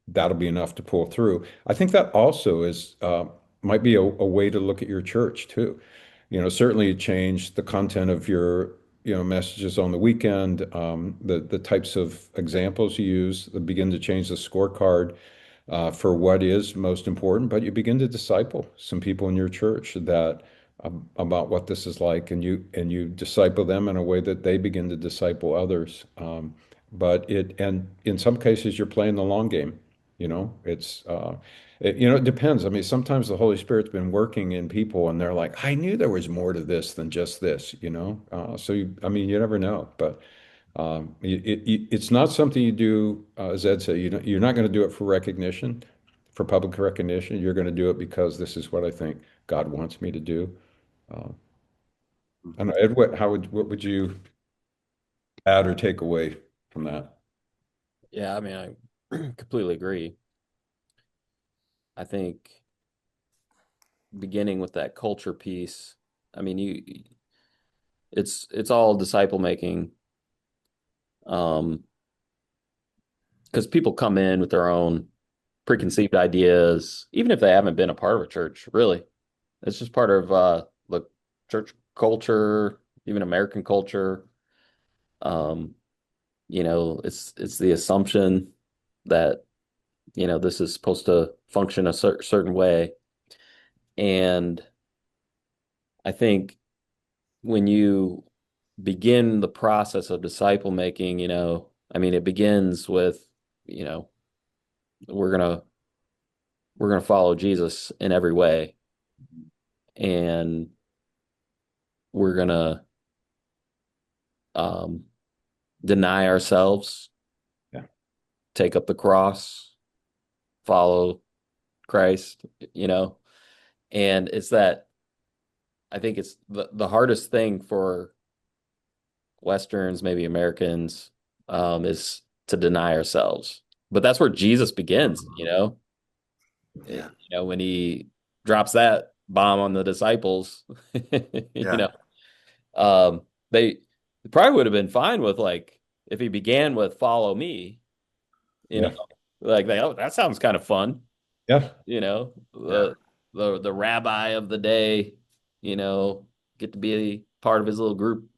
that'll be enough to pull through. I think that also is might be a way to look at your church too. Certainly change the content of your, messages on the weekend, the types of examples you use, begin to change the scorecard for what is most important, but you begin to disciple some people in your church that about what this is like, and you disciple them in a way that they begin to disciple others. And in some cases, you're playing the long game. It depends. I mean, sometimes the Holy Spirit's been working in people, and they're like, "I knew there was more to this than just this," I mean, you never know, but. It's not something you do, as Ed said, you're not going to do it for recognition, for public recognition. You're going to do it because this is what I think God wants me to do. Uh, I don't know, Ed, what would you add or take away from that? Yeah, I mean, I completely agree. I think beginning with that culture piece, I mean, it's all disciple making. Um, because people come in with their own preconceived ideas, even if they haven't been a part of a church, really. It's just part of the church culture, even American culture. Um, it's the assumption that, this is supposed to function a certain way. And I think when you begin the process of disciple making, I mean, it begins with, you know, we're gonna we're gonna follow Jesus in every way, and we're gonna um, deny ourselves, Yeah. take up the cross, follow Christ, you know. And it's that I think it's the hardest thing for Westerns, maybe Americans, is to deny ourselves. but that's where Jesus begins, Yeah. when he drops that bomb on the disciples, you Yeah. know, they probably would have been fine with like if he began with follow me, you know, Yeah. like oh, that sounds kind of fun, Yeah. Yeah. the rabbi of the day, you know, get to be a part of his little group.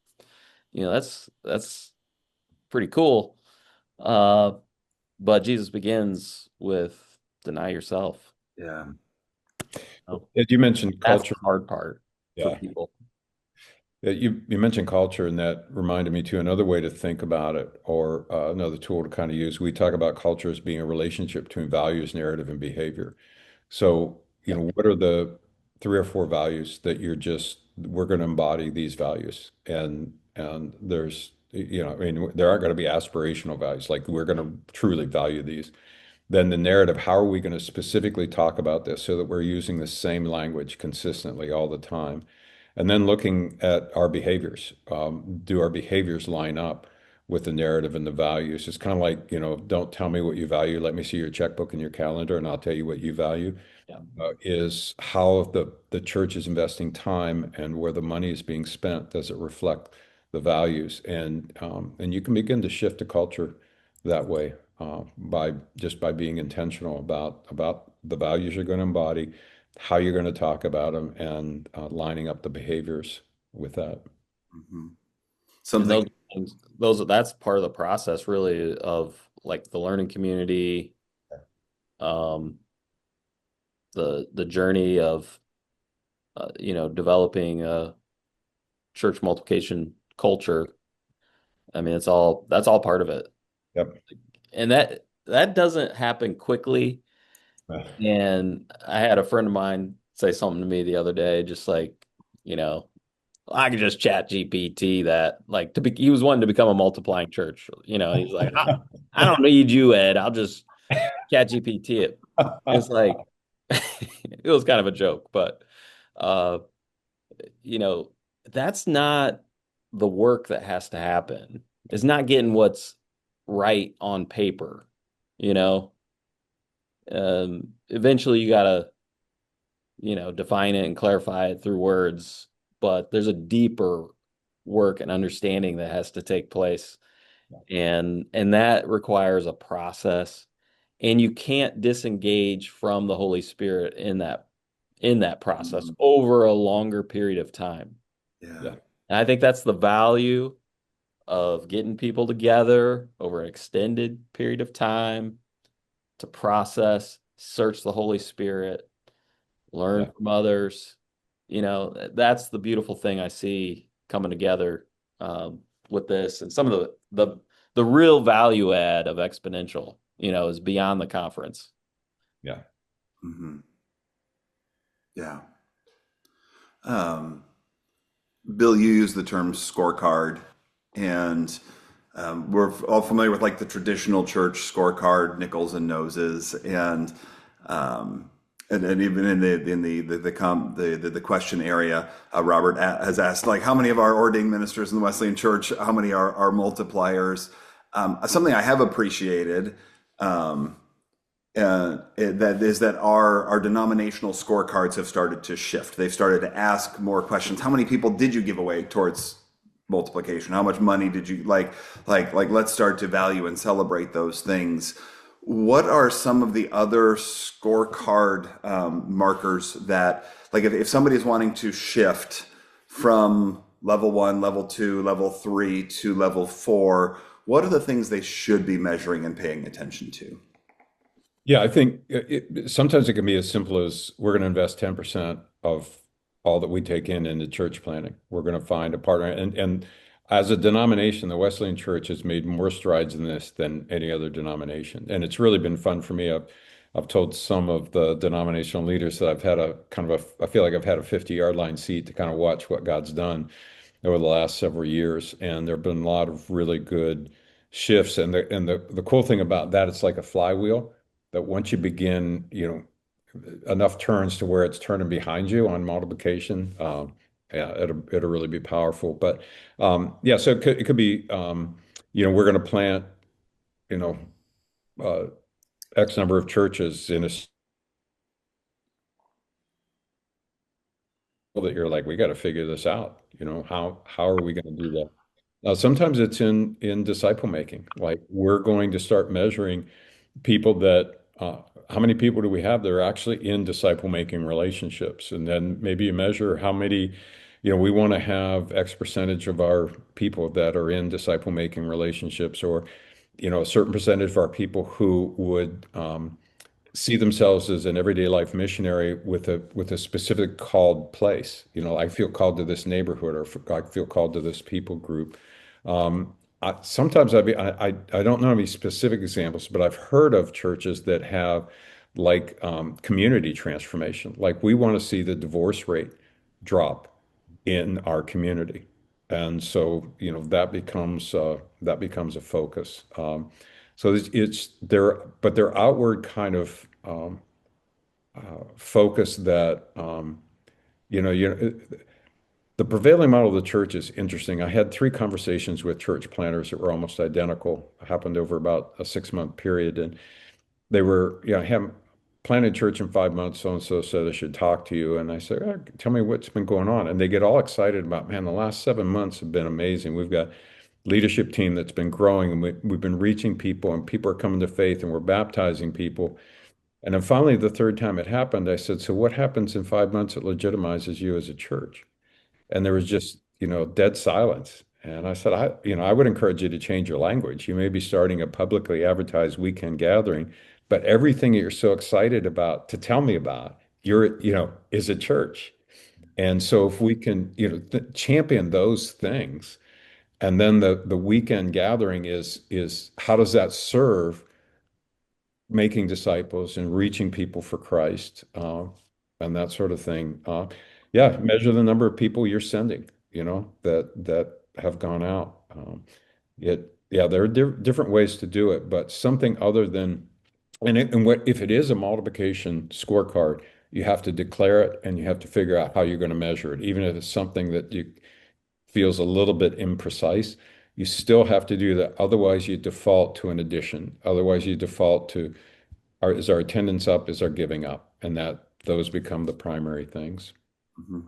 That's pretty cool. Uh, but Jesus begins with deny yourself. Yeah. Oh, As you mentioned that's the culture. hard part for Yeah. people. You mentioned culture, and that reminded me too. Another way to think about it, or another tool to kind of use. We talk about culture as being a relationship between values, narrative, and behavior. So, Yeah. what are the three or four values that we're going to embody these values? And there's, I mean, there aren't going to be aspirational values, like we're going to truly value these. Then the narrative, how are we going to specifically talk about this so that we're using the same language consistently all the time? And then looking at our behaviors. Do our behaviors line up with the narrative and the values? It's kind of like, don't tell me what you value. Let me see your checkbook and your calendar, and I'll tell you what you value. Yeah. Is how the church is investing time and where the money is being spent. Does it reflect the values? And you can begin to shift the culture that way by being intentional about the values you're going to embody, how you're going to talk about them, and lining up the behaviors with that. Mhm. And Something. that's part of the process really of like the learning community, um, the journey of developing a church multiplication culture. I mean, that's all part of it. Yep. And that doesn't happen quickly. And I had a friend of mine say something to me the other day, just like, you know, I could just chat GPT that, like, he was wanting to become a multiplying church, he's like, I don't need you, Ed. I'll just chat GPT it. It's like, it was kind of a joke, but, uh, you know, that's not the work that has to happen. It's not getting what's right on paper, you know. Eventually you gotta, define it and clarify it through words, but there's a deeper work and understanding that has to take place. And that requires a process. And you can't disengage from the Holy Spirit in that process Mhm. over a longer period of time. Yeah. Yeah. And I think that's the value of getting people together over an extended period of time to process, search the Holy Spirit, learn Yeah. from others. That's the beautiful thing I see coming together with this. And some of the real value add of Exponential, is beyond the conference. Yeah. Hmm. Yeah. Um, Bill, you use the term scorecard, and we're all familiar with like the traditional church scorecard, nickels and noses, um, and even in the question area, Robert has asked like how many of our ordained ministers in the Wesleyan Church, how many are multipliers? Something I have appreciated. Um, that is that our denominational scorecards have started to shift. They've started to ask more questions. How many people did you give away towards multiplication? How much money did you like? Let's start to value and celebrate those things. What are some of the other scorecard markers that, like, if somebody is wanting to shift from level one, level two, level three to level four, what are the things they should be measuring and paying attention to? Yeah, I think sometimes it can be as simple as we're going to invest 10% of all that we take in into church planning. We're going to find a partner. And as a denomination, the Wesleyan Church has made more strides in this than any other denomination. And it's really been fun for me. I've told some of the denominational leaders that I've had I feel like I've had a 50-yard line seat to kind of watch what God's done over the last several years. And there have been a lot of really good shifts. And the cool thing about that, it's like a flywheel that once you begin, enough turns to where it's turning behind you on multiplication, yeah, it'll really be powerful. But yeah, so it could be, we're going to plant, you know, X number of churches in a that you're like, we got to figure this out. How are we going to do that? Sometimes it's in disciple making. Like we're going to start measuring people that how many people do we have that are actually in disciple making relationships, and then maybe you measure how many. We want to have X percentage of our people that are in disciple making relationships, or a certain percentage of our people who would see themselves as an everyday life missionary with a specific called place. I feel called to this neighborhood, or I feel called to this people group. Sometimes I don't know any specific examples, but I've heard of churches that have like community transformation. Like we want to see the divorce rate drop in our community, and so that becomes a focus. So it's their but their outward kind of focus that you know you the prevailing model of the church is interesting. I had three conversations with church planners that were almost identical. It happened over about a 6-month period, and they were, I haven't planted church in 5 months. So and so said I should talk to you, and I said, tell me what's been going on. And they get all excited about, man, the last 7 months have been amazing. We've got leadership team that's been growing, and we've been reaching people, and people are coming to faith, and we're baptizing people. And then finally, the third time it happened, I said, so what happens in 5 months that legitimizes you as a church? And there was just, dead silence. And I said, I would encourage you to change your language. You may be starting a publicly advertised weekend gathering, but everything that you're so excited about to tell me about, is a church. And so if we can, champion those things, and then the weekend gathering is how does that serve making disciples and reaching people for Christ, and that sort of thing. Yeah, measure the number of people you're sending, that have gone out. Yeah, there are different ways to do it, but something other than, and what if it is a multiplication scorecard, you have to declare it and you have to figure out how you're going to measure it, even if it's something that you feels a little bit imprecise. You still have to do that. Otherwise, you default to an addition. Otherwise, you default to is our attendance up? Is our giving up? And those become the primary things. Mhm.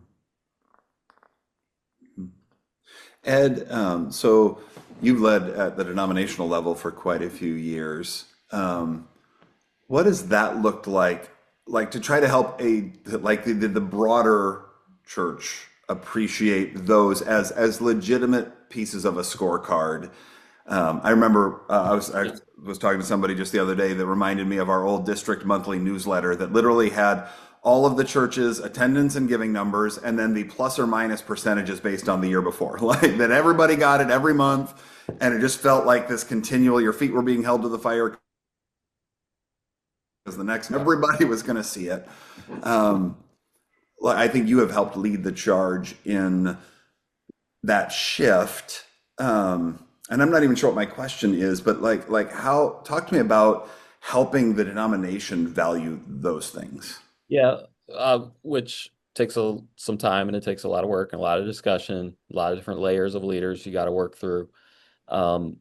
Ed, so you led at the denominational level for quite a few years. What does that look like to try to help the broader church appreciate those as legitimate pieces of a scorecard? I remember I was talking to somebody just the other day that reminded me of our old district monthly newsletter that literally had all of the church's attendance and giving numbers, and then the plus or minus percentages based on the year before. Like that everybody got it every month, and it just felt like this continual, your feet were being held to the fire because the next everybody was going to see it. Um, I think you have helped lead the charge in that shift. And I'm not even sure what my question is, but how, talk to me about helping the denomination value those things. Yeah, which takes some time, and it takes a lot of work and a lot of discussion, a lot of different layers of leaders you got to work through. Um,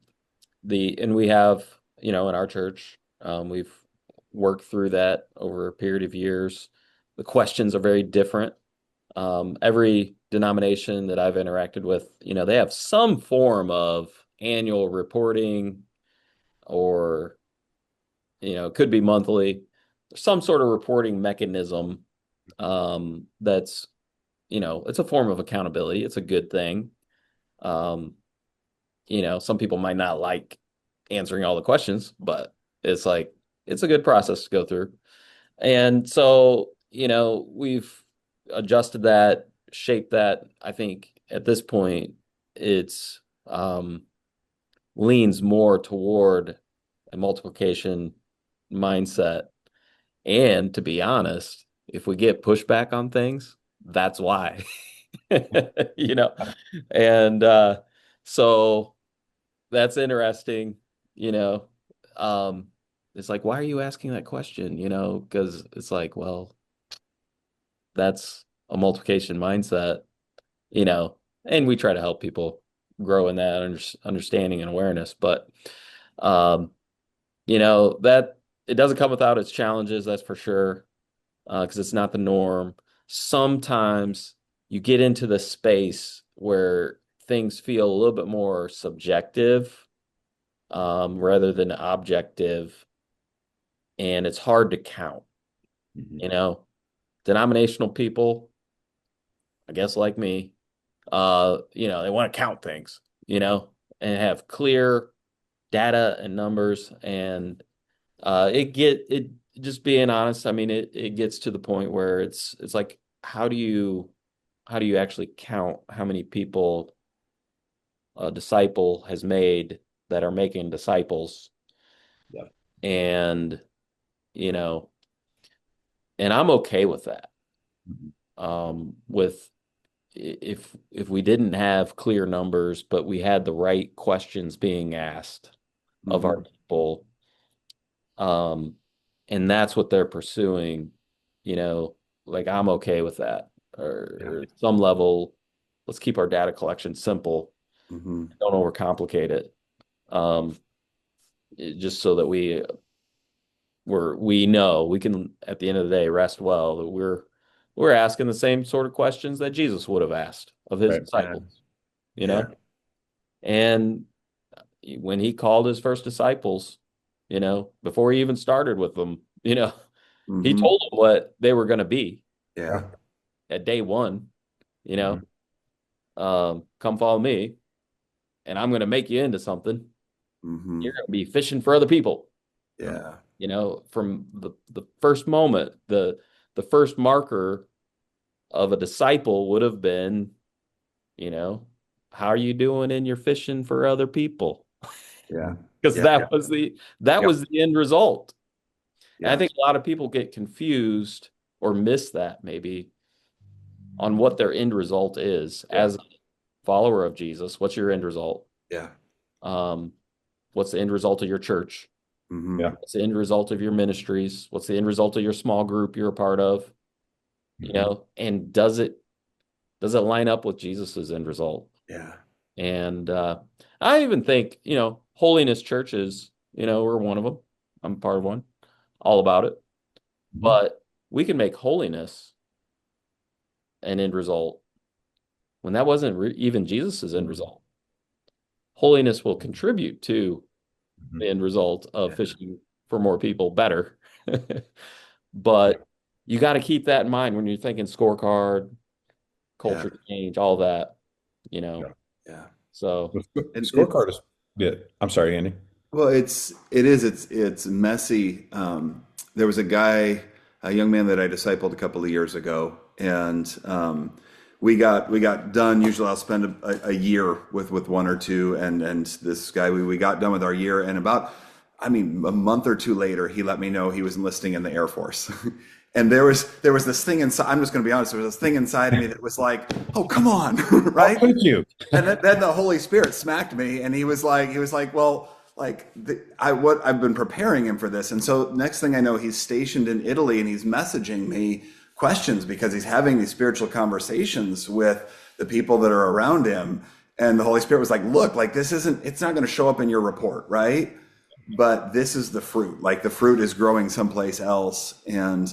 and we have, in our church, we've worked through that over a period of years. The questions are very different. Every denomination that I've interacted with, they have some form of annual reporting, or, it could be monthly, some sort of reporting mechanism. That's, it's a form of accountability. It's a good thing. Um, some people might not like answering all the questions, but it's like, it's a good process to go through. And so, we've adjusted that, shaped that. I think at this point, it's leans more toward a multiplication mindset. And to be honest, if we get pushback on things, that's why. you know, and so that's interesting, you know. Um, it's like, why are you asking that question? Because it's like, well, that's a multiplication mindset, you know, and we try to help people grow in that understanding and awareness. But, um, that. it doesn't come without its challenges, that's for sure, because it's not the norm. Sometimes you get into the space where things feel a little bit more subjective, rather than objective, and it's hard to count. Mhm. You know, denominational people, I guess like me, they want to count things, and have clear data and numbers, and it just being honest, I mean, it gets to the point where it's like, how do you actually count how many people a disciple has made that are making disciples? Yeah. And you know and I'm okay with that. Mhm. With if we didn't have clear numbers, but we had the right questions being asked of our Mhm. people, um, and that's what they're pursuing, you know, like I'm okay with that. Yeah. Or at some level, let's keep our data collection simple. Mhm. Don't overcomplicate it. Um, just so that we know we can at the end of the day rest well that we're asking the same sort of questions that Jesus would have asked of his Right. Yeah. disciples, you Yeah. know? And when he called his first disciples, before he even started with them, he Mhm. told them what they were going to be Yeah. at day one, you know, Mhm. come follow me and I'm going to make you into something. You're Mhm. going to be fishing for other people. Yeah. From the first moment, the first marker of a disciple would have been, you know, how are you doing in your fishing for other people? Yeah. Because Yeah. that Yep. was the end result. And I Yeah. think a lot of people get confused or miss that maybe on what their end result is Yeah. as a follower of Jesus. What's your end result? Yeah. Um, what's the end result of your church? Mhm. Yeah. What's the end result of your ministries? What's the end result of your small group you're a part of? Mhm. And does it line up with Jesus's end result? Yeah. And I even think, holiness churches, we're one of them. I'm part of one, all about it. Mhm. But we can make holiness an end result when that wasn't even Jesus's end result. Holiness will contribute to Mhm. the end result of Yeah. fishing for more people better. Yeah. But you got to keep that in mind when you're thinking scorecard, Yeah. culture change, all that, you know. Yeah. Yeah. So, The And scorecard is, yeah. I'm sorry, Andy. well, it's messy. There was a young man that I discipled a couple of years ago, and we got done. Usually, I'll spend a year with one or two, and this guy we got done with our year, and I mean, a month or two later, he let me know he was enlisting in the Air Force. And there was this thing inside. I'm just going to be honest. There was this thing inside of me that was like, "Oh, come on!" How right? could you? And then the Holy Spirit smacked me, and he was like, well, like I've been preparing him for this, and so next thing I know, he's stationed in Italy, and he's messaging me questions because he's having these spiritual conversations with the people that are around him, and the Holy Spirit was like, look, like it's not going to show up in your report, right? But this is the fruit. Like the fruit is growing someplace else, and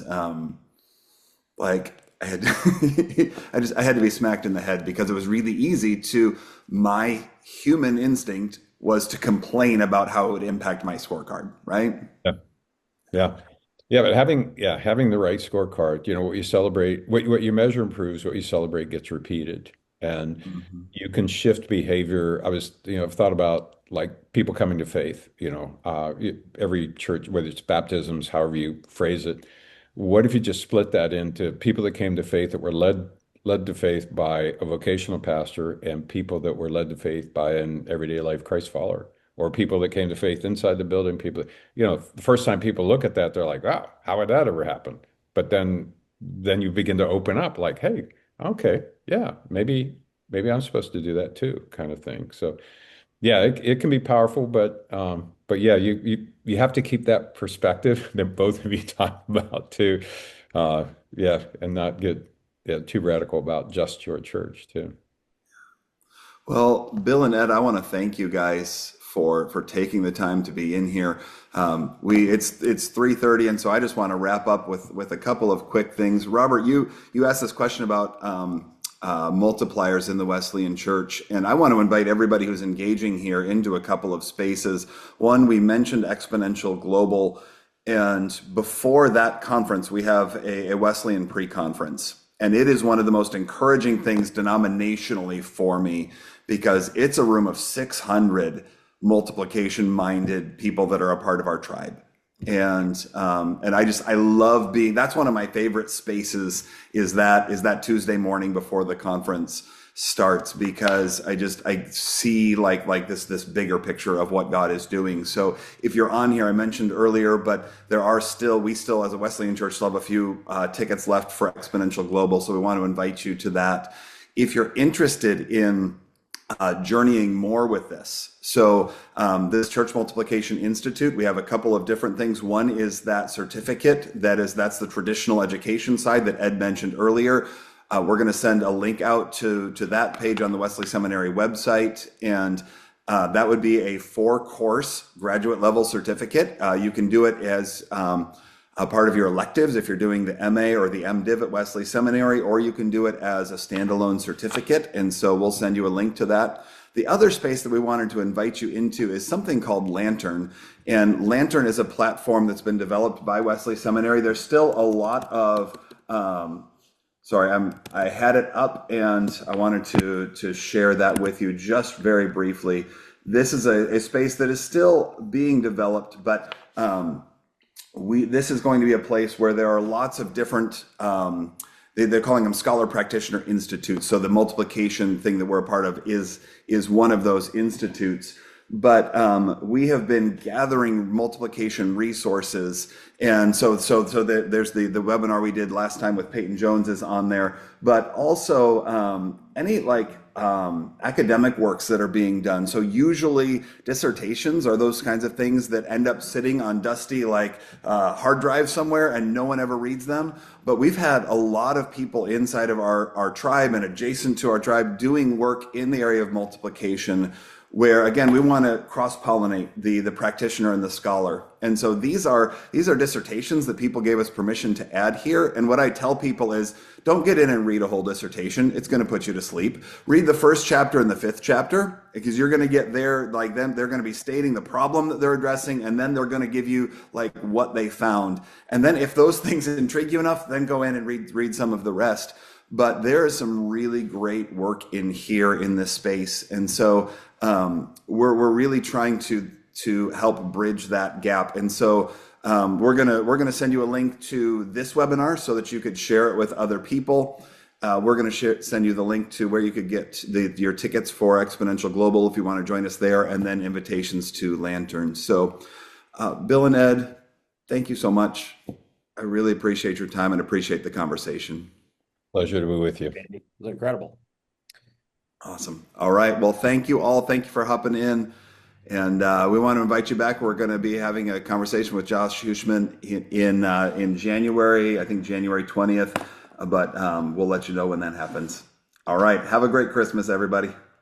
like I had I had to be smacked in the head because it was really easy to my human instinct was to complain about how it would impact my scorecard, right? Yeah. Yeah. Yeah, but having the right scorecard, what you celebrate, what you measure improves, what you celebrate gets repeated. And Mhm. you can shift behavior. I've thought about like people coming to faith, every church, whether it's baptisms, however you phrase it. What if you just split that into people that came to faith that were led to faith by a vocational pastor and people that were led to faith by an everyday life Christ follower, or people that came to faith inside the building, the first time people look at that, they're like, wow, how would that ever happen? But then you begin to open up like, hey, okay, yeah, maybe I'm supposed to do that too, kind of thing. So yeah, it can be powerful, but yeah, you have to keep that perspective that both of you talk about too. Uh, yeah, and not get too radical about just your church too. Well, Bill and Ed, I want to thank you guys for taking the time to be in here. It's 3:30, and so I just want to wrap up with a couple of quick things. Robert, you asked this question about multipliers in the Wesleyan Church, and I want to invite everybody who's engaging here into a couple of spaces. One, we mentioned Exponential Global, and before that conference, we have a Wesleyan pre-conference. And it is one of the most encouraging things denominationally for me, because it's a room of 600 multiplication-minded people that are a part of our tribe. And I love being, that's one of my favorite spaces, is that Tuesday morning before the conference starts, because I see like this bigger picture of what God is doing. So if you're on here, I mentioned earlier, but we still as a Wesleyan Church still have a few tickets left for Exponential Global. So we want to invite you to that. If you're interested in journeying more with this. So this Church Multiplication Institute, we have a couple of different things. One is that certificate, that's the traditional education side that Ed mentioned earlier. We're going to send a link out to that page on the Wesley Seminary website, and that would be a 4-course graduate level certificate. You can do it as a part of your electives if you're doing the MA or the MDiv at Wesley Seminary, or you can do it as a standalone certificate, and so we'll send you a link to that. The other space that we wanted to invite you into is something called Lantern, and Lantern is a platform that's been developed by Wesley Seminary. There's still a lot of I had it up and I wanted to share that with you just very briefly. This is a space that is still being developed, but this is going to be a place where there are lots of different, they're calling them scholar practitioner institutes. So the multiplication thing that we're a part of is one of those institutes. But we have been gathering multiplication resources, and so there's the webinar we did last time with Peyton Jones is on there, but also any academic works that are being done. So usually dissertations are those kinds of things that end up sitting on dusty hard drives somewhere and no one ever reads them. But we've had a lot of people inside of our tribe and adjacent to our tribe doing work in the area of multiplication, where again we want to cross-pollinate the practitioner and the scholar. And so these are dissertations that people gave us permission to add here. And what I tell people is, don't get in and read a whole dissertation. It's going to put you to sleep. Read the first chapter and the 5th chapter, because you're going to get there, they're going to be stating the problem that they're addressing, and then they're going to give you what they found. And then if those things intrigue you enough, then go in and read some of the rest. But there is some really great work in here in this space. And so we're really trying to help bridge that gap. And so we're gonna send you a link to this webinar so that you could share it with other people. We're gonna send you the link to where you could get your tickets for Exponential Global if you want to join us there, and then invitations to Lantern. So Bill and Ed, thank you so much. I really appreciate your time and appreciate the conversation. Pleasure to be with you. It was incredible. Awesome. All right. Well, thank you all. Thank you for hopping in. And we want to invite you back. We're going to be having a conversation with Josh Hushman in January, I think January 20th, but we'll let you know when that happens. All right. Have a great Christmas, everybody.